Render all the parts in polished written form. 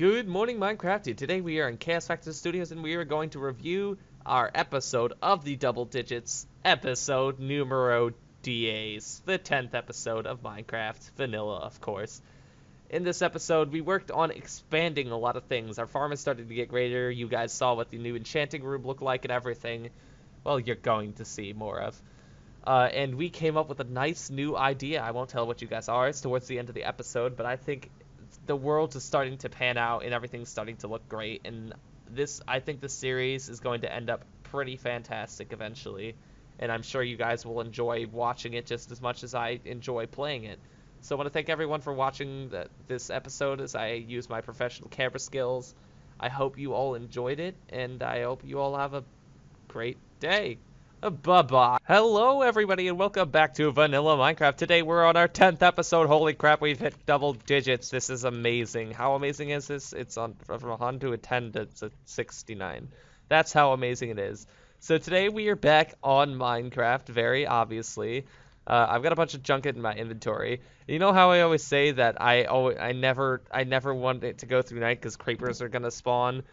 Good morning, Minecrafty. Today we are in Chaosfactor Studios and we are going to review our episode of the Double Digits, episode numero 10, the 10th episode of Minecraft Vanilla, of course. In this episode, we worked on expanding a lot of things. Our farm is starting to get greater. You guys saw what the new enchanting room looked like and everything. Well, you're going to see more of. And we came up with a nice new idea. I won't tell what you guys are. It's towards the end of the episode, but I think the world is starting to pan out and everything's starting to look great. And I think the series is going to end up pretty fantastic eventually. And I'm sure you guys will enjoy watching it just as much as I enjoy playing it. So I want to thank everyone for watching this episode as I use my professional camera skills. I hope you all enjoyed it, and I hope you all have a great day. Bye-bye. Hello, everybody, and welcome back to Vanilla Minecraft. Today, we're on our 10th episode. Holy crap, we've hit double digits. This is amazing. How amazing is this? It's on from 100 to a 10 to 69. That's how amazing it is. So today, we are back on Minecraft, very obviously. I've got a bunch of junk in my inventory. You know how I always say that I never want it to go through night because creepers are gonna spawn,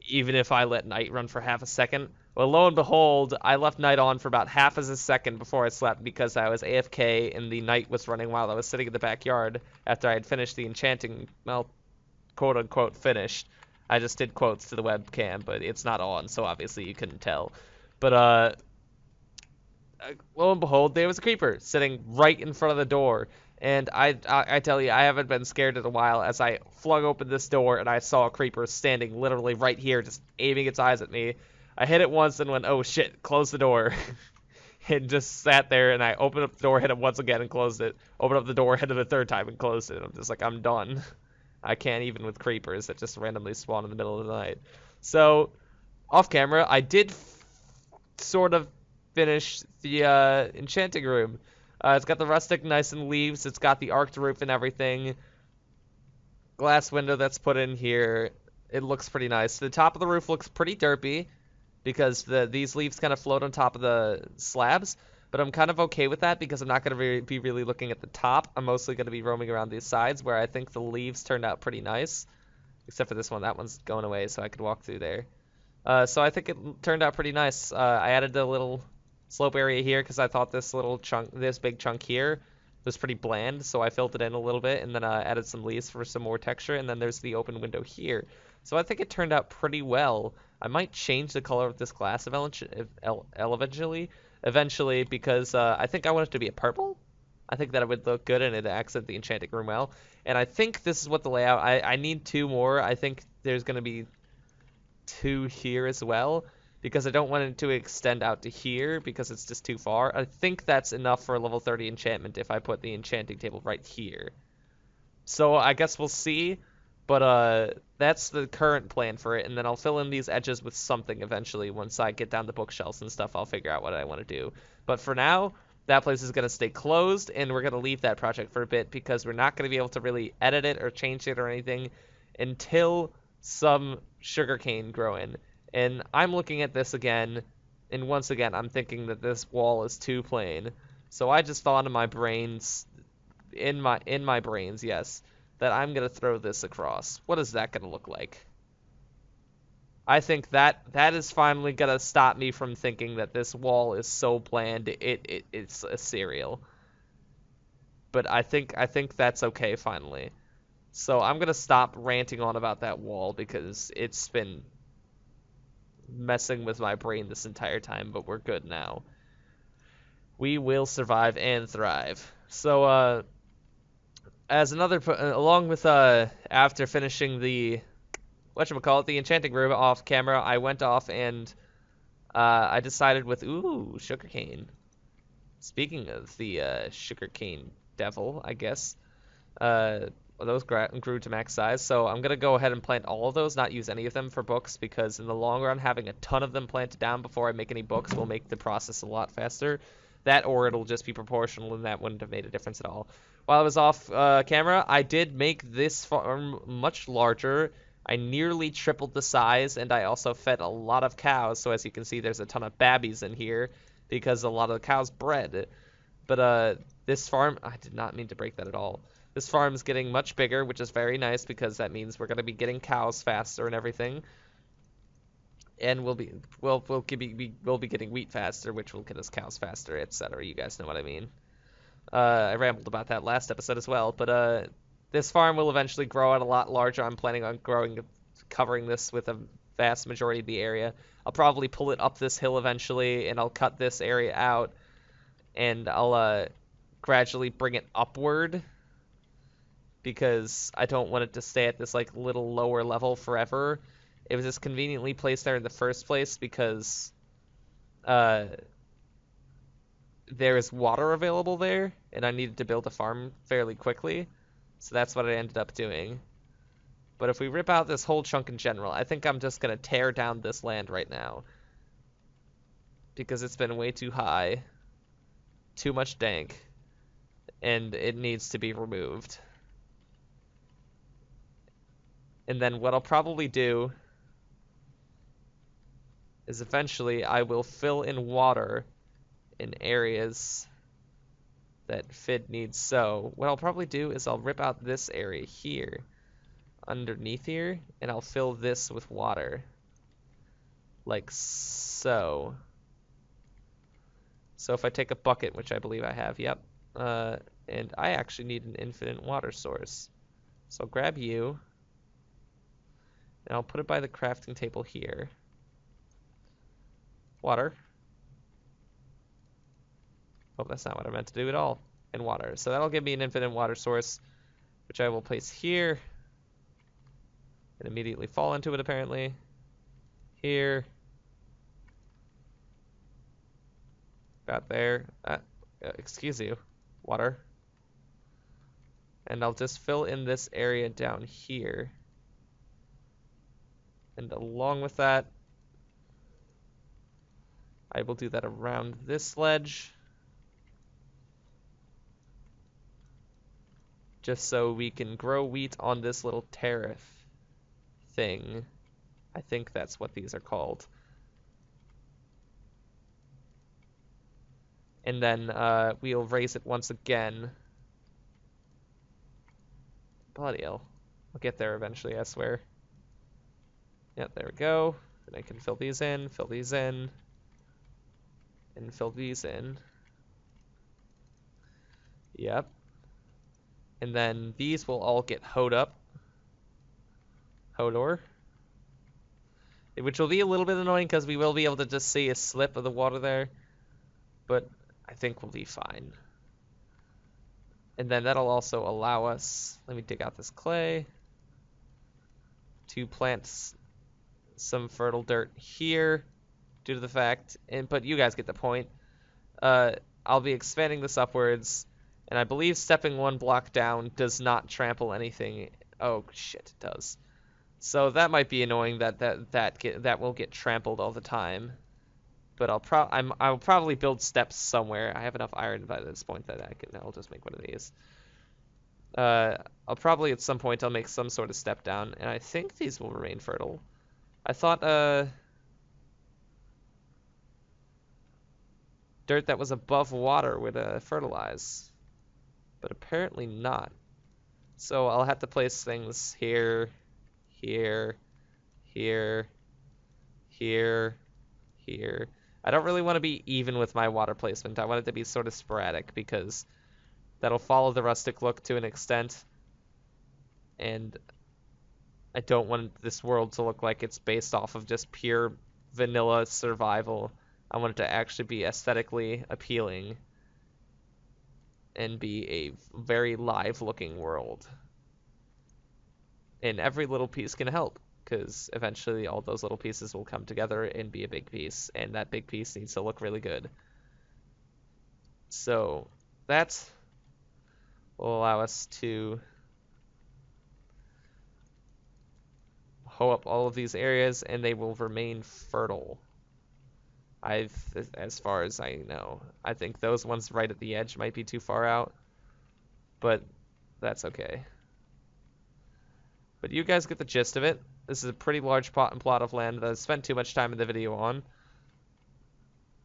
even if I let night run for half a second. Well, lo and behold, I left night on for about half as a second before I slept because I was AFK and the night was running while I was sitting in the backyard after I had finished the enchanting, well, quote unquote finished. I just did quotes to the webcam, but it's not on, so obviously you couldn't tell. But lo and behold, there was a creeper sitting right in front of the door. And I tell you, I haven't been scared in a while as I flung open this door and I saw a creeper standing literally right here, just aiming its eyes at me. I hit it once and went, oh shit, close the door. And just sat there and I opened up the door, hit it once again and closed it. Opened up the door, hit it a third time and closed it. I'm just like, I'm done. I can't even with creepers that just randomly spawn in the middle of the night. So, off camera, I did sort of finish the enchanting room. It's got the rustic nice and leaves. It's got the arched roof and everything. Glass window that's put in here. It looks pretty nice. The top of the roof looks pretty derpy because these leaves kind of float on top of the slabs. But I'm kind of okay with that because I'm not going to be really looking at the top. I'm mostly going to be roaming around these sides where I think the leaves turned out pretty nice. Except for this one. That one's going away so I could walk through there. So I think it turned out pretty nice. I added the little slope area here because I thought this big chunk here was pretty bland, so I filled it in a little bit and then added some leaves for some more texture, and then there's the open window here. So I think it turned out pretty well. I might change the color of this glass eventually because I think I want it to be a purple. I think that it would look good and it'd accent the enchanting room well. And I think this is what the layout, I need two more. I think there's going to be two here as well, because I don't want it to extend out to here because it's just too far. I think that's enough for a level 30 enchantment if I put the enchanting table right here. So I guess we'll see, but that's the current plan for it, and then I'll fill in these edges with something eventually. Once I get down the bookshelves and stuff, I'll figure out what I want to do. But for now, that place is going to stay closed, and we're going to leave that project for a bit because we're not going to be able to really edit it or change it or anything until some sugarcane grow in. And I'm looking at this again, and once again, I'm thinking that this wall is too plain. So I just thought in my brains, yes, that I'm gonna throw this across. What is that gonna look like? I think that is finally gonna stop me from thinking that this wall is so bland it's a cereal. But I think that's okay finally. So I'm gonna stop ranting on about that wall because it's been messing with my brain this entire time, but we're good now. We will survive and thrive. So as another along with after finishing the the enchanting room off camera, I went off and I decided with sugarcane. Speaking of the sugarcane devil, I guess those grew to max size, so I'm going to go ahead and plant all of those, not use any of them for books, because in the long run, having a ton of them planted down before I make any books will make the process a lot faster. That, or it'll just be proportional, and that wouldn't have made a difference at all. While I was off camera, I did make this farm much larger. I nearly tripled the size, and I also fed a lot of cows, so as you can see, there's a ton of babbies in here, because a lot of the cows bred. But this farm, I did not mean to break that at all. This farm's getting much bigger, which is very nice because that means we're going to be getting cows faster and everything. And we'll be getting wheat faster, which will get us cows faster, etc. You guys know what I mean. I rambled about that last episode as well, but this farm will eventually grow out a lot larger. I'm planning on covering this with a vast majority of the area. I'll probably pull it up this hill eventually, and I'll cut this area out, and I'll gradually bring it upward because I don't want it to stay at this like little lower level forever. It was just conveniently placed there in the first place because there is water available there, and I needed to build a farm fairly quickly, so that's what I ended up doing. But if we rip out this whole chunk in general, I think I'm just going to tear down this land right now because it's been way too high, too much dank, and it needs to be removed. And then what I'll probably do is eventually I will fill in water in areas that FID needs. So what I'll probably do is I'll rip out this area here underneath here, and I'll fill this with water like so. So if I take a bucket, which I believe I have, yep, and I actually need an infinite water source. So I'll grab you, and I'll put it by the crafting table here. Water. Oh, that's not what I meant to do at all. And water. So that'll give me an infinite water source, which I will place here. And immediately fall into it, apparently. Here. About there. Excuse you. Water. And I'll just fill in this area down here. And along with that, I will do that around this ledge. Just so we can grow wheat on this little tariff thing. I think that's what these are called. And then we'll raise it once again. Bloody hell. I'll get there eventually, I swear. Yep, there we go. And I can fill these in, and fill these in. Yep. And then these will all get hoed up. Hodor. Which will be a little bit annoying because we will be able to just see a slip of the water there. But I think we'll be fine. And then that'll also allow us, let me dig out this clay, to plant some fertile dirt here due to the fact, but you guys get the point. I'll be expanding this upwards, and I believe stepping one block down does not trample anything. Oh shit, it does. So that might be annoying that will get trampled all the time. But I'll probably build steps somewhere. I have enough iron by this point that I'll just make one of these. I'll probably at some point I'll make some sort of step down, and I think these will remain fertile. I thought dirt that was above water would fertilize, but apparently not. So I'll have to place things here, here, here, here, here. I don't really want to be even with my water placement. I want it to be sort of sporadic because that'll follow the rustic look to an extent. And I don't want this world to look like it's based off of just pure vanilla survival. I want it to actually be aesthetically appealing and be a very live looking world. And every little piece can help, because eventually all those little pieces will come together and be a big piece, and that big piece needs to look really good. So that will allow us to hoe up all of these areas, and they will remain fertile. As far as I know, I think those ones right at the edge might be too far out, but that's okay. But you guys get the gist of it. This is a pretty large plot of land that I spent too much time in the video on.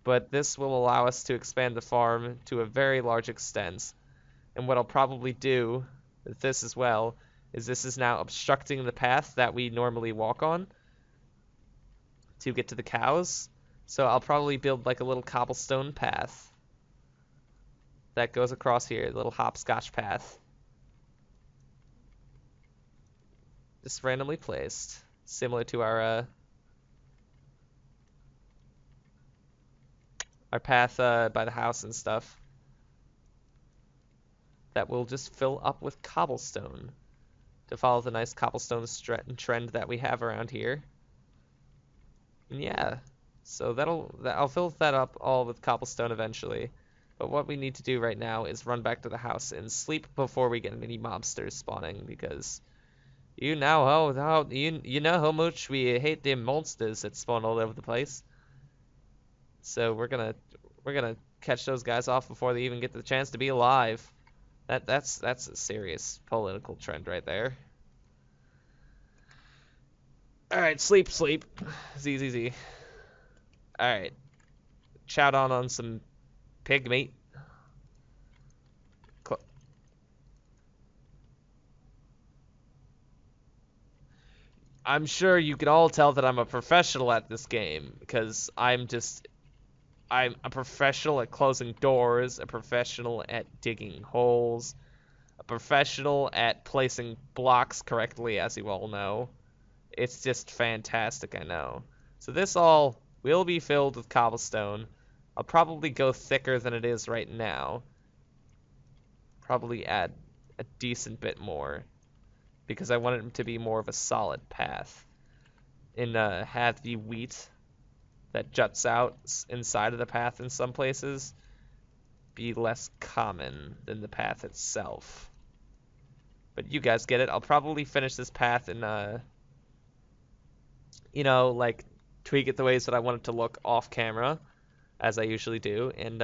But this will allow us to expand the farm to a very large extent. And what I'll probably do with this as well, is this is now obstructing the path that we normally walk on to get to the cows. So I'll probably build like a little cobblestone path that goes across here, a little hopscotch path. Just randomly placed, similar to our path by the house and stuff. That will just fill up with cobblestone to follow the nice cobblestone trend that we have around here. And yeah, so I'll fill that up all with cobblestone eventually. But what we need to do right now is run back to the house and sleep before we get any mobsters spawning, because you know how much we hate the monsters that spawn all over the place. So we're gonna catch those guys off before they even get the chance to be alive. That's a serious political trend right there. All right, sleep. Z. All right, chow down on some pig meat. I'm sure you can all tell that I'm a professional at this game, because I'm a professional at closing doors, a professional at digging holes, a professional at placing blocks correctly, as you all know. It's just fantastic, I know. So this all will be filled with cobblestone. I'll probably go thicker than it is right now. Probably add a decent bit more, because I want it to be more of a solid path. And have the wheat that juts out inside of the path in some places be less common than the path itself. But you guys get it. I'll probably finish this path and, like, tweak it the ways that I want it to look off camera, as I usually do. And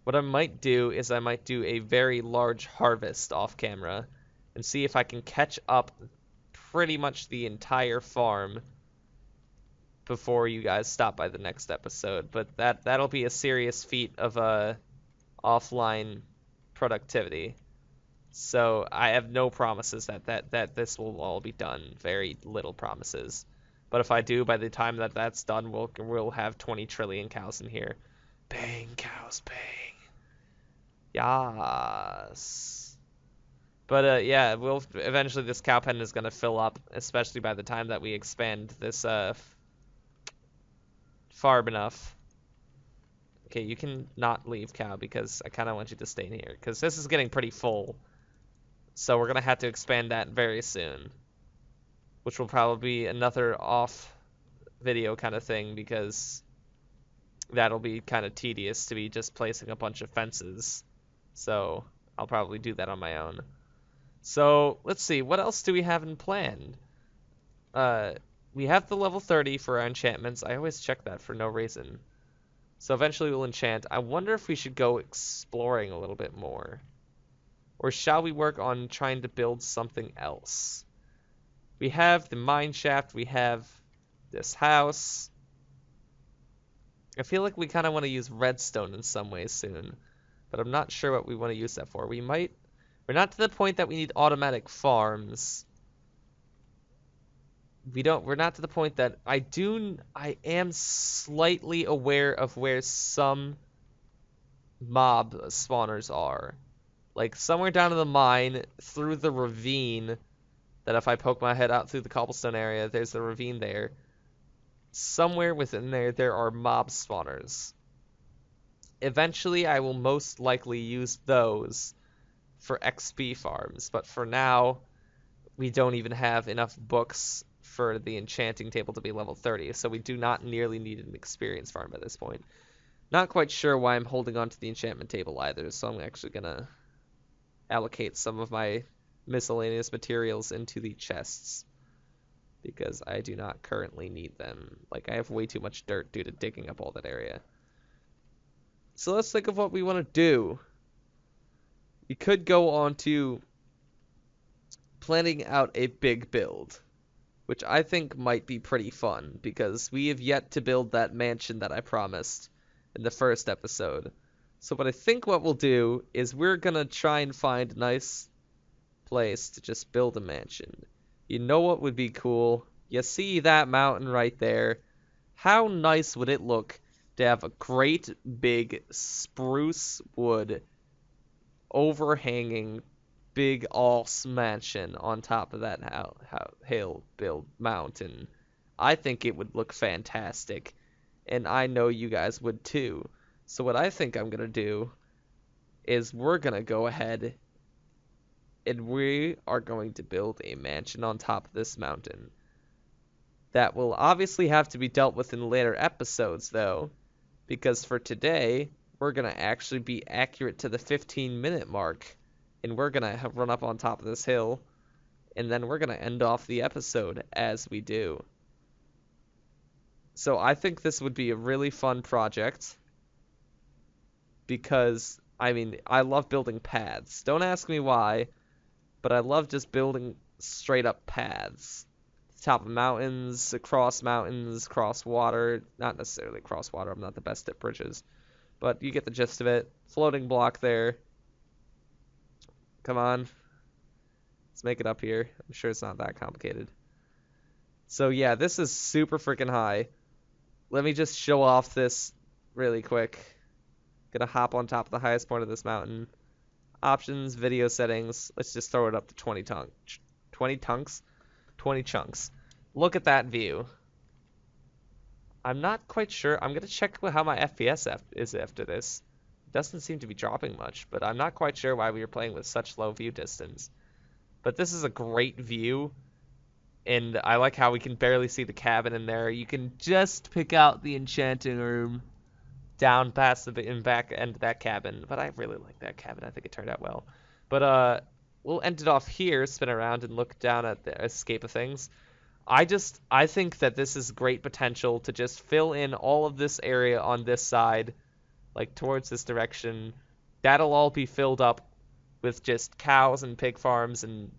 what I might do is I might do a very large harvest off camera and see if I can catch up pretty much the entire farm before you guys stop by the next episode. But that'll be a serious feat of offline productivity. So I have no promises that this will all be done. Very little promises. But if I do, by the time that that's done, we'll have 20 trillion cows in here. Bang, cows, bang. Yas. But yeah, eventually this cow pen is gonna fill up, especially by the time that we expand this far enough. Okay, you can not leave, cow, because I kind of want you to stay in here, because this is getting pretty full. So we're gonna have to expand that very soon, which will probably be another off video kind of thing, because that'll be kind of tedious to be just placing a bunch of fences. So I'll probably do that on my own. So let's see, what else do we have in plan? We have the level 30 for our enchantments. I always check that for no reason. So eventually we'll enchant. I wonder if we should go exploring a little bit more. Or shall we work on trying to build something else? We have the mine shaft. We have this house. I feel like we kind of want to use redstone in some ways soon. But I'm not sure what we want to use that for. We're not to the point that we need automatic farms. We're not to the point that I am slightly aware of where some mob spawners are. Like somewhere down in the mine, through the ravine, that if I poke my head out through the cobblestone area, there's the ravine there. Somewhere within there are mob spawners. Eventually, I will most likely use those for XP farms, but for now, we don't even have enough books for the enchanting table to be level 30, so we do not nearly need an experience farm at this point. Not quite sure why I'm holding on to the enchantment table either, so I'm actually gonna allocate some of my miscellaneous materials into the chests, because I do not currently need them. Like, I have way too much dirt due to digging up all that area. So let's think of what we want to do. We could go on to planning out a big build, which I think might be pretty fun, because we have yet to build that mansion that I promised in the first episode. So what I think what we'll do is we're gonna try and find a nice place to just build a mansion. You know what would be cool? You see that mountain right there? How nice would it look to have a great big spruce wood overhanging big ass mansion on top of that hill build mountain? I think it would look fantastic, and I know you guys would too. So what I think I'm gonna do is we're gonna go ahead and we are going to build a mansion on top of this mountain. That will obviously have to be dealt with in later episodes, though, because for today, we're going to actually be accurate to the 15-minute mark, and we're going to run up on top of this hill, and then we're going to end off the episode as we do. So I think this would be a really fun project, because, I mean, I love building paths. Don't ask me why, but I love just building straight up paths. Top of mountains, across water. Not necessarily across water, I'm not the best at bridges. But you get the gist of it. Floating block there. Come on. Let's make it up here. I'm sure it's not that complicated. So yeah, this is super freaking high. Let me just show off this really quick. Gonna hop on top of the highest point of this mountain. Options, video settings. Let's just throw it up to 20 chunks. Look at that view. I'm not quite sure. I'm gonna check how my FPS is after this. It doesn't seem to be dropping much, but I'm not quite sure why we were playing with such low view distance. But this is a great view, and I like how we can barely see the cabin in there. You can just pick out the enchanting room down past the back end of that cabin, but I really like that cabin. I think it turned out well. But we'll end it off here, spin around and look down at the escape of things. I think that this is great potential to just fill in all of this area on this side, like towards this direction. That'll all be filled up with just cows and pig farms and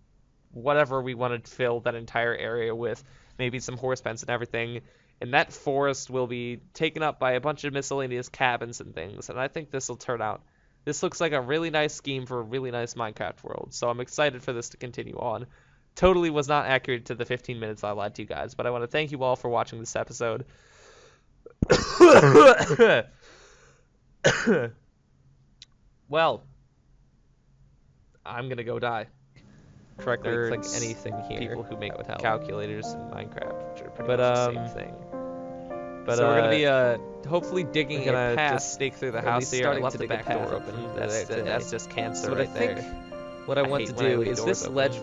whatever we want to fill that entire area with. Maybe some horse pens and everything. And that forest will be taken up by a bunch of miscellaneous cabins and things. And I think this will turn out. This looks like a really nice scheme for a really nice Minecraft world. So I'm excited for this to continue on. Totally was not accurate to the 15 minutes I lied to you guys. But I want to thank you all for watching this episode. Well, I'm going to go die. Correctly click anything here. People who make calculators in Minecraft, which are pretty much the same thing. But so we're gonna be hopefully digging a path just stake through the house here. I left the back door open. That's just cancer right there. What I want to do is this ledge